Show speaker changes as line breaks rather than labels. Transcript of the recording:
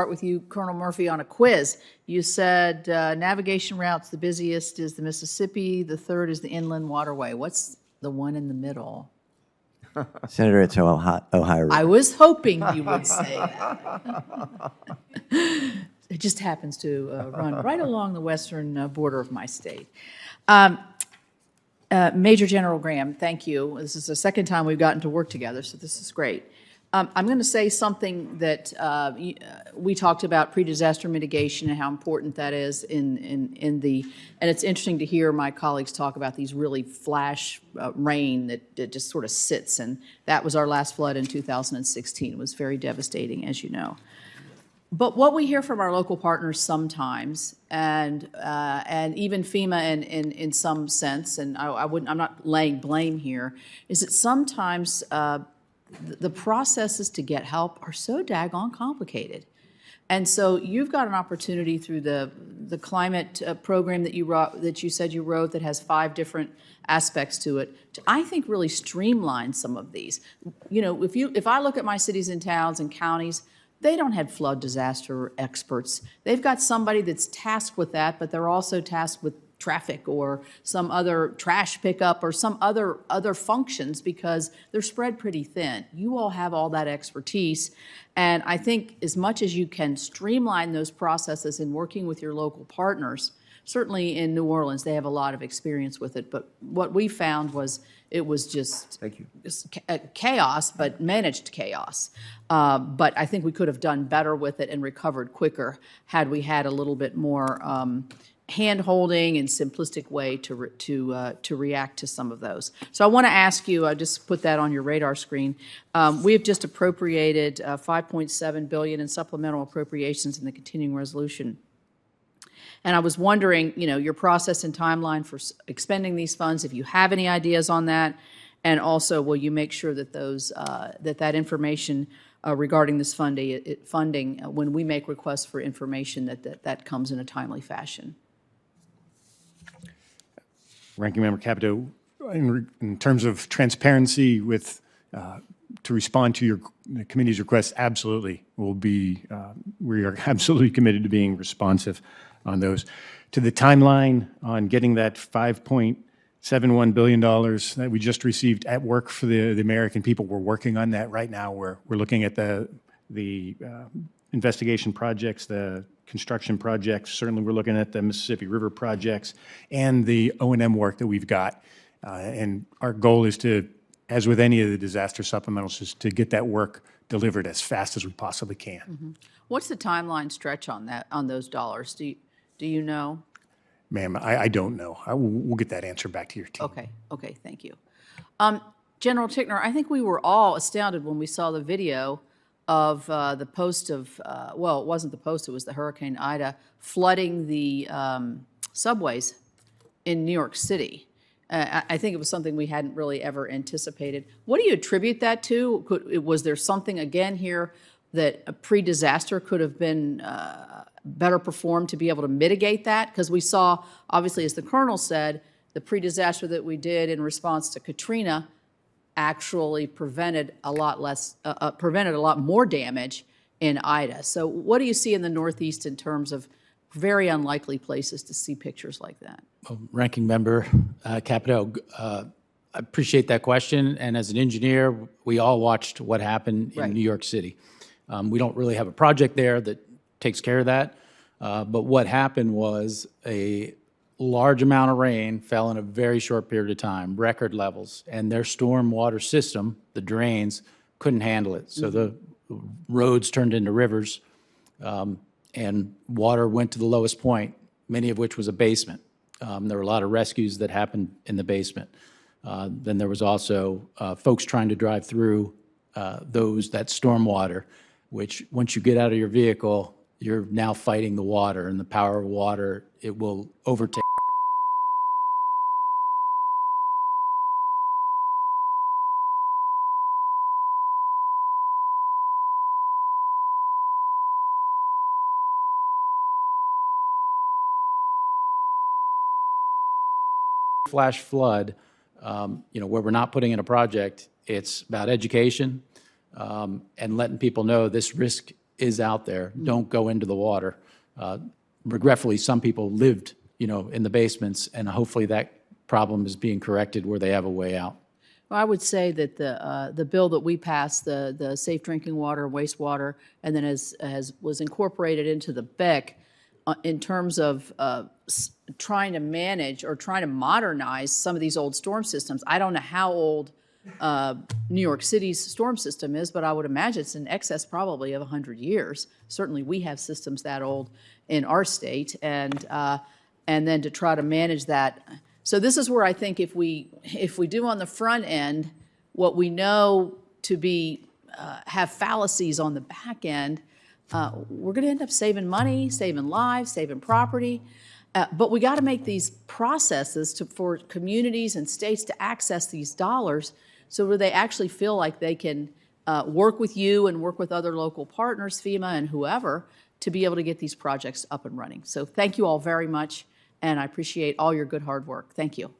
start with you, Colonel Murphy, on a quiz. You said navigation routes, the busiest is the Mississippi, the third is the inland waterway. What's the one in the middle?
Senator, it's Ohio River.
I was hoping you would say that. It just happens to run right along the western border of my state. Major General Graham, thank you. This is the second time we've gotten to work together, so this is great. I'm going to say something that we talked about pre-disaster mitigation and how important that is and it's interesting to hear my colleagues talk about these really flash rain that just sort of sits, and that was our last flood in 2016. It was very devastating, as you know. But what we hear from our local partners sometimes, and even FEMA in some sense, and I'm not laying blame here, is that sometimes the processes to get help are so daggone complicated. And so you've got an opportunity through the climate program that you said you wrote that has 5 different aspects to it, to, I think, really streamline some of these. You know, if I look at my cities and towns and counties, they don't have flood disaster experts. They've got somebody that's tasked with that, but they're also tasked with traffic or some other trash pickup or some other functions because they're spread pretty thin. You all have all that expertise, and I think as much as you can streamline those processes in working with your local partners, certainly in New Orleans they have a lot of experience with it, but what we found was it was just chaos, but managed chaos. But I think we could have done better with it and recovered quicker had we had a little bit more hand-holding and simplistic way to react to some of those. So I want to ask you, I just put that on your radar screen. We have just appropriated $5.7 billion in supplemental appropriations in the continuing resolution. And I was wondering, you know, your process and timeline for expending these funds, if you have any ideas on that, and also will you make sure that those that information regarding this funding, when we make requests for information, that comes in a timely fashion.
Ranking Member Capito, in terms of transparency with to respond to the committee's requests, absolutely, we are absolutely committed to being responsive on those. To the timeline on getting that $5.71 billion that we just received at work for the American people, we're working on that right now. We're looking at the investigation projects, the construction projects. Certainly we're looking at the Mississippi River projects and the O&M work that we've got. And our goal is to, as with any of the disaster supplementals, is to get that work delivered as fast as we possibly can.
Mm-hmm. What's the timeline stretch on those dollars? Do you know?
Ma'am, I don't know. We'll get that answer back to your team.
Okay, thank you. General Tickner, I think we were all astounded when we saw the video of the post of, well, it wasn't the post, it was the Hurricane Ida flooding the subways in New York City. I think it was something we hadn't really ever anticipated. What do you attribute that to? Was there something, again, here that a pre-disaster could have been better performed to be able to mitigate that? Because we saw, obviously, as the Colonel said, the pre-disaster that we did in response to Katrina actually prevented a lot more damage in Ida. So what do you see in the Northeast in terms of very unlikely places to see pictures like that?
Well, Ranking Member Capito, I appreciate that question. And as an engineer, we all watched what happened in New York City. We don't really have a project there that takes care of that. But what happened was a large amount of rain fell in a very short period of time, record levels, and their storm water system, the drains, couldn't handle it. So the roads turned into rivers, and water went to the lowest point, many of which was a basement. There were a lot of rescues that happened in the basement. Then there was also folks trying to drive through that storm water, which once you get out of your vehicle, you're now fighting the water, and the power of water, it will overtake. Flash flood, where we're not putting in a project, it's about education and letting people know this risk is out there don't go into the water. Regretfully, some people lived, in the basements, and hopefully that problem is being corrected where they have a way out.
Well, I would say that the bill that we passed, the Safe Drinking Water, Wastewater, and then was incorporated into the BEC in terms of trying to manage or trying to modernize some of these old storm systems. I don't know how old New York City's storm system is, but I would imagine it's in excess probably of 100 years. Certainly we have systems that old in our state, and then to try to manage that. So this is where I think if we do on the front end what we know to be have fallacies on the back end, we're going to end up saving money, saving lives, saving property. But we got to make these processes for communities and states to access these dollars so where they actually feel like they can work with you and work with other local partners, FEMA and whoever, to be able to get these projects up and running. So thank you all very much, and I appreciate all your good hard work. Thank you.